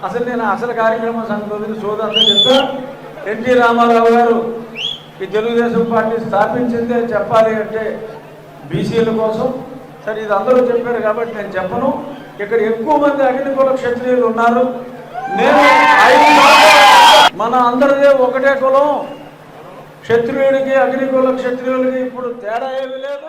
Speaker 8: అసలు కార్యక్రమం సంగతి సోదంతా చెప్తా. ఎన్టీ రామారావు గారు ఈ తెలుగుదేశం పార్టీ స్థాపించిందే చెప్పాలి అంటే బీసీల కోసం. సరే, ఇది అందరూ చెప్పారు కాబట్టి నేను చెప్పను. ఇక్కడ ఎక్కువ మంది అగ్నికుల క్షత్రియులు ఉన్నారు. నేను మన అందరిదే ఒకటే కులం. క్షత్రియుడికి, అగ్నికుల క్షత్రియులకి ఇప్పుడు తేడా ఏమీ లేదు.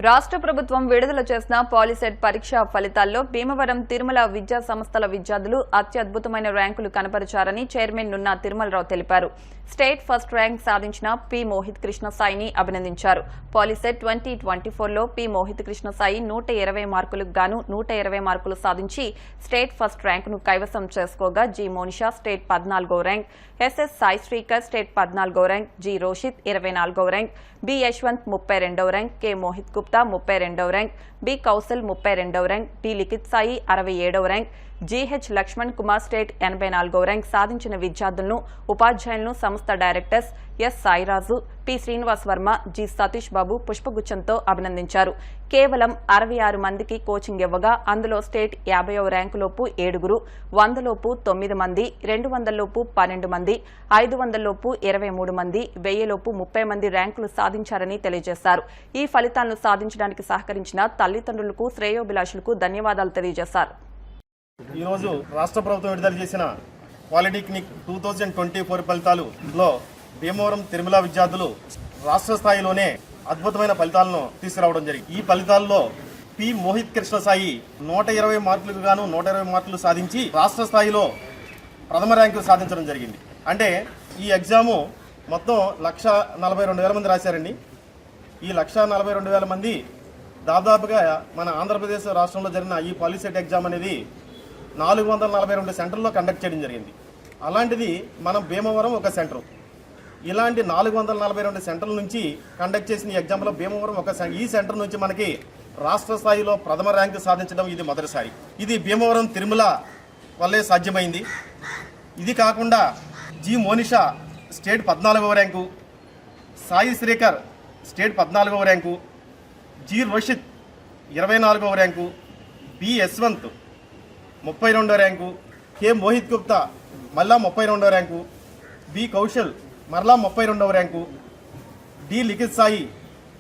Speaker 1: రాష్ట్ర ప్రభుత్వం విడుదల చేసిన పాలిసెట్ పరీక్షా ఫలితాల్లో భీమవరం తిరుమల విద్యా సంస్థల విద్యార్థులు అత్యద్భుతమైన ర్యాంకులు కనపరిచారని చైర్మన్ నున్నా తిరుమలరావు తెలిపారు. స్టేట్ ఫస్ట్ ర్యాంక్ సాధించిన పి మోహిత్ కృష్ణ సాయిని అభినందించారు. పాలిసెట్ 2024లో పి మోహిత్ కృష్ణ సాయి 120 మార్కులకు గాను 120 మార్కులు సాధించి స్టేట్ ఫస్ట్ ర్యాంకును కైవసం చేసుకోగా జి మోనిషా స్టేట్ 14వ rank, SS Sai Srikar state 14వ ర్యాంక్, జి రోషిత్ 24వ ర్యాంక్, బి యశ్వంత్ 32వ ర్యాంక్, కె మోహిత్ గుప్తా గుప్తా 32వ ర్యాంక్, బి కౌశల్ 32వ ర్యాంక్, టి లిఖిత్ సాయి 67వ rank, GH Lakshman Kumar state 84వ ర్యాంక్ సాధించిన విద్యార్థులను, ఉపాధ్యాయులను సంస్థ directors S Sairaju, P Srinivas Varma, G Satish Babu పుష్పగుచ్చంతో అభినందించారు. కేవలం 66 మందికి కోచింగ్ ఇవ్వగా అందులో స్టేట్ 50వ ర్యాంకులోపు 7, 100 లోపు 9 మంది, 200 లోపు 12 మంది, 500 లోపు 23 మంది, 1000 లోపు 30 మంది ర్యాంకులు సాధించారని తెలియజేశారు. ఈ ఫలితాలను సాధించడానికి సహకరించిన తల్లిదండ్రులకు, శ్రేయోభిలాషులకు ధన్యవాదాలు తెలియజేశారు.
Speaker 10: ఈరోజు రాష్ట్ర ప్రభుత్వం విడుదల చేసిన పాలిటెక్నిక్ 2024 ఫలితాలలో భీమవరం తిరుమల విద్యార్థులు రాష్ట్ర స్థాయిలోనే అద్భుతమైన ఫలితాలను తీసుకురావడం జరిగింది. ఈ ఫలితాల్లో పి మోహిత్ కృష్ణ సాయి 120 మార్కులకు గాను 120 మార్కులు సాధించి రాష్ట్ర స్థాయిలో ప్రథమ ర్యాంకు సాధించడం జరిగింది. అంటే ఈ ఎగ్జాము మొత్తం 1,42,000 మంది రాశారండి. ఈ 1,42,000 మంది దాదాపుగా మన ఆంధ్రప్రదేశ్ రాష్ట్రంలో జరిగిన ఈ పాలిసెట్ ఎగ్జామ్ అనేది 442 సెంటర్లో కండక్ట్ చేయడం జరిగింది. అలాంటిది మనం భీమవరం ఒక సెంటర్. ఇలాంటి 442 సెంటర్ల నుంచి కండక్ట్ చేసిన ఈ ఎగ్జామ్లో భీమవరం ఈ సెంటర్ నుంచి మనకి రాష్ట్ర స్థాయిలో ప్రథమ ర్యాంకు సాధించడం ఇది మొదటిసారి. ఇది భీమవరం తిరుమల వల్లే సాధ్యమైంది. ఇది కాకుండా జి మోనిషా స్టేట్ 14వ ర్యాంకు, సాయి శ్రీకర్ స్టేట్ 14వ ర్యాంకు, జి రోషిత్ 24వ ర్యాంకు, బి యశ్వంత్ 32వ ర్యాంకు, కె మోహిత్ గుప్తా మళ్ళా 32వ ర్యాంకు, బి కౌశల్ మరలా 32వ ర్యాంకు, డి లిఖిత్ సాయి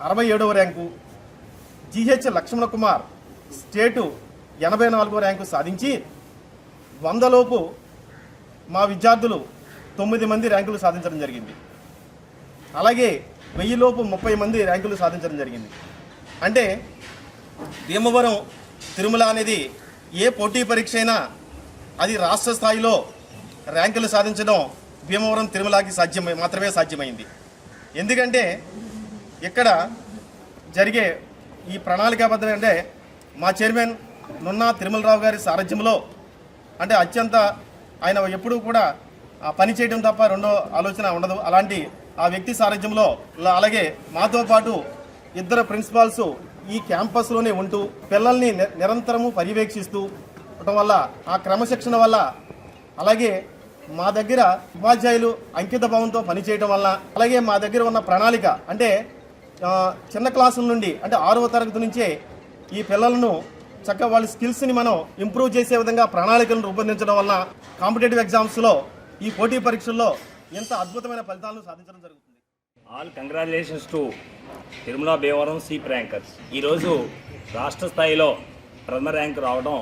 Speaker 10: 67వ rank, GH Lakshmana Kumar state 84వ ర్యాంకు సాధించి 100 లోపు మా విద్యార్థులు 9 మంది ర్యాంకులు సాధించడం జరిగింది. అలాగే 1000 లోపు 30 మంది ర్యాంకులు సాధించడం జరిగింది. అంటే భీమవరం తిరుమల అనేది ఏ పోటీ పరీక్ష అయినా అది రాష్ట్ర స్థాయిలో ర్యాంకులు సాధించడం భీమవరం తిరుమలకి మాత్రమే సాధ్యమైంది. ఎందుకంటే ఇక్కడ జరిగే ఈ ప్రణాళికాబద్ధం అంటే మా చైర్మన్ నున్నా తిరుమలరావు గారి సారథ్యంలో అంటే అత్యంత ఆయన ఎప్పుడూ కూడా పని చేయడం తప్ప రెండో ఆలోచన ఉండదు. అలాంటి ఆ వ్యక్తి సారథ్యంలో అలాగే మాతో పాటు 2 ప్రిన్సిపాల్స్ ఈ క్యాంపస్లోనే ఉంటూ పిల్లల్ని నిరంతరము పర్యవేక్షిస్తూ ఉండటం వల్ల ఆ క్రమశిక్షణ వల్ల అలాగే మా దగ్గర ఉపాధ్యాయులు అంకిత భావంతో పనిచేయడం వల్ల అలాగే మా దగ్గర ఉన్న ప్రణాళిక అంటే చిన్న క్లాసుల నుండి అంటే 6వ తరగతి నుంచే ఈ పిల్లలను చక్కగా వాళ్ళ స్కిల్స్ని మనం ఇంప్రూవ్ చేసే విధంగా ప్రణాళికలను రూపొందించడం వల్ల కాంపిటేటివ్ ఎగ్జామ్స్లో ఈ పోటీ పరీక్షల్లో ఎంత అద్భుతమైన ఫలితాలను సాధించడం జరుగుతుంది.
Speaker 11: All congratulations to Tirumala Bhimavaram సీప్ ర్యాంకర్స్. ఈరోజు రాష్ట్ర స్థాయిలో ప్రథమ ర్యాంకు రావడం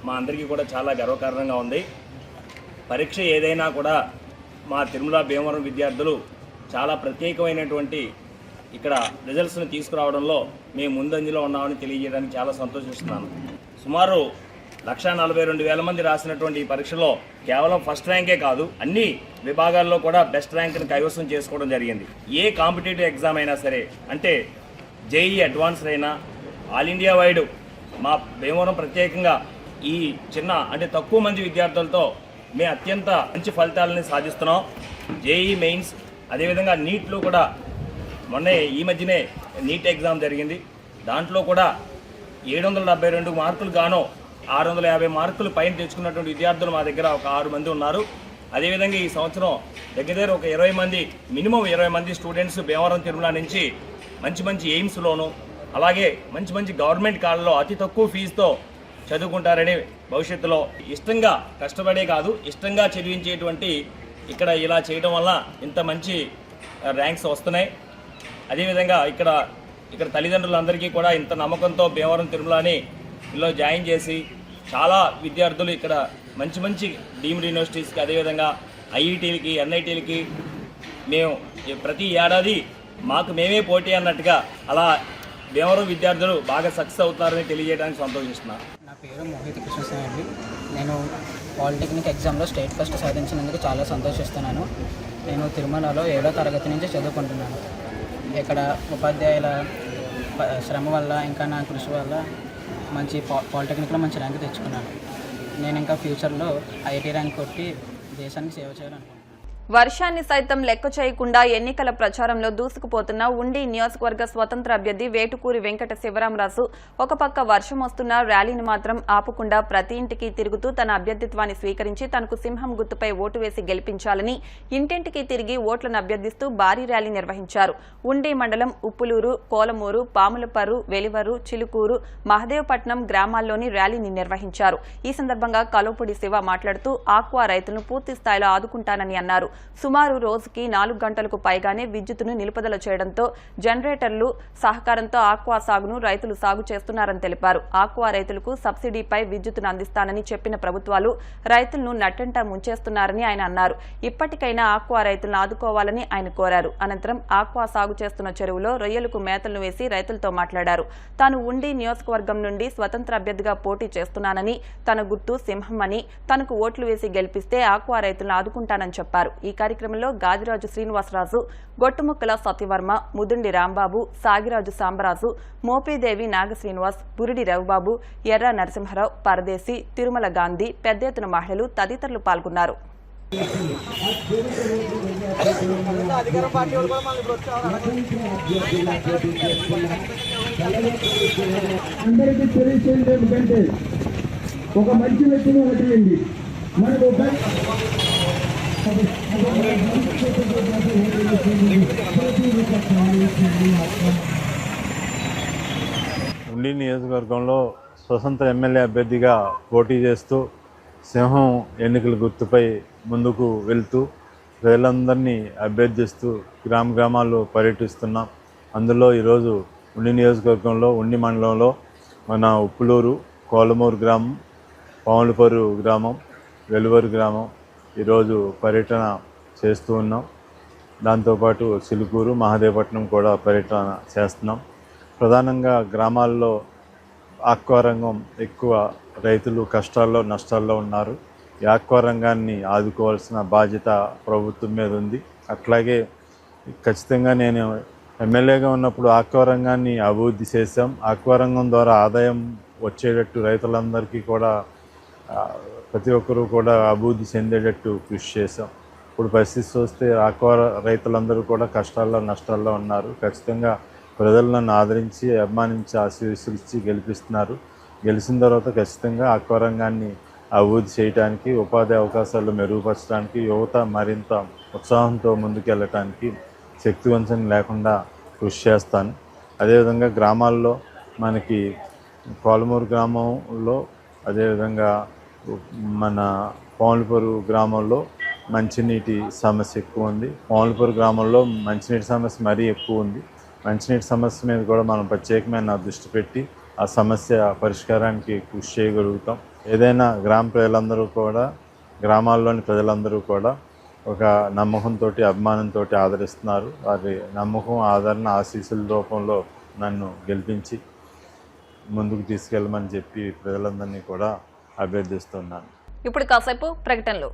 Speaker 11: మా అందరికీ కూడా చాలా గర్వకారణంగా ఉంది. పరీక్ష ఏదైనా కూడా మా తిరుమల భీమవరం విద్యార్థులు చాలా ప్రత్యేకమైనటువంటి ఇక్కడ రిజల్ట్స్ని తీసుకురావడంలో మేము ముందంజలో ఉన్నామని తెలియజేయడానికి చాలా సంతోషిస్తున్నాను. సుమారు 1,42,000 మంది రాసినటువంటి ఈ పరీక్షలో కేవలం ఫస్ట్ ర్యాంకే కాదు అన్ని విభాగాల్లో కూడా బెస్ట్ ర్యాంక్ని కైవసం చేసుకోవడం జరిగింది. ఏ కాంపిటేటివ్ ఎగ్జామ్ అయినా సరే అంటే జేఈ అడ్వాన్స్డ్ అయినా ఆల్ ఇండియా వైడ్ మా భీమవరం ప్రత్యేకంగా ఈ చిన్న అంటే తక్కువ మంది విద్యార్థులతో మేము అత్యంత మంచి ఫలితాలని సాధిస్తున్నాం. జేఈ మెయిన్స్ అదేవిధంగా నీట్లో కూడా మొన్న ఈ మధ్యనే నీట్ ఎగ్జామ్ జరిగింది. దాంట్లో కూడా 772 మార్కులు గాను 650 మార్కులు పైన తెచ్చుకున్నటువంటి విద్యార్థులు మా దగ్గర ఒక 6 మంది ఉన్నారు. అదేవిధంగా ఈ సంవత్సరం దగ్గర ఒక 20 మంది మినిమం 20 మంది స్టూడెంట్స్ భీమవరం తిరుమల నుంచి మంచి ఎయిమ్స్లోను అలాగే మంచి గవర్నమెంట్ కాలేజీలో అతి తక్కువ ఫీజుతో చదువుకుంటారని భవిష్యత్తులో ఇష్టంగా కష్టపడే కాదు ఇష్టంగా చదివించేటువంటి ఇక్కడ ఇలా చేయడం వల్ల ఇంత మంచి ర్యాంక్స్ వస్తున్నాయి. అదేవిధంగా ఇక్కడ తల్లిదండ్రులందరికీ కూడా ఇంత నమ్మకంతో భీమవరం తిరుమలని ఇలా జాయిన్ చేసి చాలా విద్యార్థులు ఇక్కడ మంచి డీమ్డ్ యూనివర్సిటీస్కి అదేవిధంగా ఐఐటీలకి ఎన్ఐటీలకి మేము ప్రతి ఏడాది మాకు మేమే పోటీ అన్నట్టుగా అలా భీమవరం విద్యార్థులు బాగా సక్సెస్ అవుతున్నారని తెలియజేయడానికి సంతోషిస్తున్నాను.
Speaker 12: నా పేరు మోహిత్ కృష్ణసాయి అండి. నేను పాలిటెక్నిక్ ఎగ్జామ్లో స్టేట్ ఫస్ట్ సాధించినందుకు చాలా సంతోషిస్తున్నాను. నేను తిరుమలలో 7వ తరగతి నుంచి చదువుకుంటున్నాను. ఇక్కడ ఉపాధ్యాయుల శ్రమ వల్ల ఇంకా నా కృషి వల్ల మంచి పాలిటెక్నిక్లో మంచి ర్యాంక్ తెచ్చుకున్నాను. నేను ఇంకా ఫ్యూచర్లో ఐఐటీ ర్యాంక్ కొట్టి దేశానికి సేవ చేయాలనుకుంటున్నాను.
Speaker 1: వర్షాన్ని సైతం లెక్క చేయకుండా ఎన్నికల ప్రచారంలో దూసుకుపోతున్న ఉండి నియోజకవర్గ స్వతంత్ర అభ్యర్థి వేటుకూరి వెంకట శివరామరాజు ఒక పక్క వర్షం వస్తున్న ర్యాలీని మాత్రం ఆపకుండా ప్రతి ఇంటికి తిరుగుతూ తన అభ్యర్థిత్వాన్ని స్వీకరించి తనకు సింహం గుర్తుపై ఓటు వేసి గెలిపించాలని ఇంటింటికి తిరిగి ఓట్లను అభ్యర్థిస్తూ భారీ ర్యాలీ నిర్వహించారు. ఉండి మండలం ఉప్పులూరు, కోలమూరు, పాములపర్రు, వెలివరు, చిలుకూరు, మహదేవపట్నం గ్రామాల్లోని ర్యాలీని నిర్వహించారు. ఈ సందర్భంగా కలోపుడి శివ మాట్లాడుతూ ఆక్వా రైతులను పూర్తి స్థాయిలో ఆదుకుంటానని అన్నారు. సుమారు రోజుకి 4 గంటలకు పైగానే విద్యుత్తును నిలుపుదల చేయడంతో జనరేటర్లు సహకారంతో ఆక్వా సాగును రైతులు సాగు చేస్తున్నారని తెలిపారు. ఆక్వా రైతులకు సబ్సిడీపై విద్యుత్తును అందిస్తానని చెప్పిన ప్రభుత్వాలు రైతులను నట్టంట ముంచేస్తున్నారని ఆయన అన్నారు. ఇప్పటికైనా ఆక్వా రైతులను ఆదుకోవాలని ఆయన కోరారు. అనంతరం ఆక్వా సాగు చేస్తున్న చెరువులో రొయ్యలకు మేతలను వేసి రైతులతో మాట్లాడారు. తాను ఉండి నియోజకవర్గం నుండి స్వతంత్ర అభ్యర్థిగా పోటీ చేస్తున్నానని, తన గుర్తు సింహం అని, తనకు ఓట్లు వేసి గెలిపిస్తే ఆక్వా రైతులను ఆదుకుంటానని చెప్పారు. ఈ కార్యక్రమంలో గాదిరాజు శ్రీనివాసరాజు, గొట్టుముక్కల సత్యవర్మ, ముదుండి రాంబాబు, సాగిరాజు సాంబరాజు, మోపిదేవి నాగశ్రీనివాస్, బురిడి రవిబాబు, ఎర్ర నరసింహరావు, పరదేశి, తిరుమల గాంధీ, పెద్ద ఎత్తున మహిళలు తదితరులు పాల్గొన్నారు.
Speaker 8: ఒక మంచి వ్యక్తిని ఓటేయండి. మనకు
Speaker 13: ఉండి నియోజకవర్గంలో స్వతంత్ర ఎమ్మెల్యే అభ్యర్థిగా పోటీ చేస్తూ సింహం ఎన్నికల గుర్తుపై ముందుకు వెళ్తూ ప్రజలందరినీ అభ్యర్థిస్తూ గ్రామాల్లో పర్యటిస్తున్నాం. అందులో ఈరోజు ఉండి నియోజకవర్గంలో ఉండి మండలంలో మన ఉప్పులూరు, కోలమూరు గ్రామం, పాములపర్రు గ్రామం, వెలువరు గ్రామం ఈరోజు పర్యటన చేస్తూ ఉన్నాం. దాంతోపాటు చిలుకూరు, మహదేవపట్నం కూడా పర్యటన చేస్తున్నాం. ప్రధానంగా గ్రామాల్లో ఆక్వా రంగం ఎక్కువ రైతులు కష్టాల్లో నష్టాల్లో ఉన్నారు. ఈ ఆక్వా రంగాన్ని ఆదుకోవాల్సిన బాధ్యత ప్రభుత్వం మీద ఉంది. అట్లాగే ఖచ్చితంగా నేను ఎమ్మెల్యేగా ఉన్నప్పుడు ఆక్వా రంగాన్ని అభివృద్ధి చేశాం. ఆక్వా రంగం ద్వారా ఆదాయం వచ్చేటట్టు రైతులందరికీ కూడా ప్రతి ఒక్కరూ కూడా అభివృద్ధి చెందేటట్టు కృషి చేశాం. ఇప్పుడు పరిస్థితి చూస్తే ఆక్వా రైతులందరూ కూడా కష్టాల్లో నష్టాల్లో ఉన్నారు. ఖచ్చితంగా ప్రజలను ఆదరించి అభిమానించి ఆశీర్వదించి గెలిపిస్తున్నారు. గెలిచిన తర్వాత ఖచ్చితంగా ఆక్వా రంగాన్ని అభివృద్ధి చేయడానికి, ఉపాధి అవకాశాలు మెరుగుపరచడానికి, యువత మరింత ఉత్సాహంతో ముందుకెళ్ళటానికి శక్తివంచన లేకుండా కృషి చేస్తాను. అదేవిధంగా గ్రామాల్లో మనకి కోలమూరు గ్రామంలో, అదేవిధంగా మన పాములపర్రు గ్రామంలో మంచినీటి సమస్య ఎక్కువ ఉంది. పాములపర్రు గ్రామంలో మంచినీటి సమస్య మరీ ఎక్కువ ఉంది. మంచినీటి సమస్య మీద కూడా మనం ప్రత్యేకమైన దృష్టి పెట్టి ఆ సమస్య పరిష్కారానికి కృషి చేయగలుగుతాం. ఏదైనా గ్రామ ప్రజలందరూ కూడా, గ్రామాల్లోని ప్రజలందరూ కూడా ఒక నమ్మకంతో, అభిమానంతో ఆదరిస్తున్నారు. వారి నమ్మకం, ఆదరణ, ఆశీస్సుల రూపంలో నన్ను గెలిపించి ముందుకు తీసుకెళ్ళమని చెప్పి ప్రజలందరినీ కూడా అభ్యర్థిస్తున్నాను.
Speaker 1: ఇప్పుడు కాసేపు ప్రకటనలు.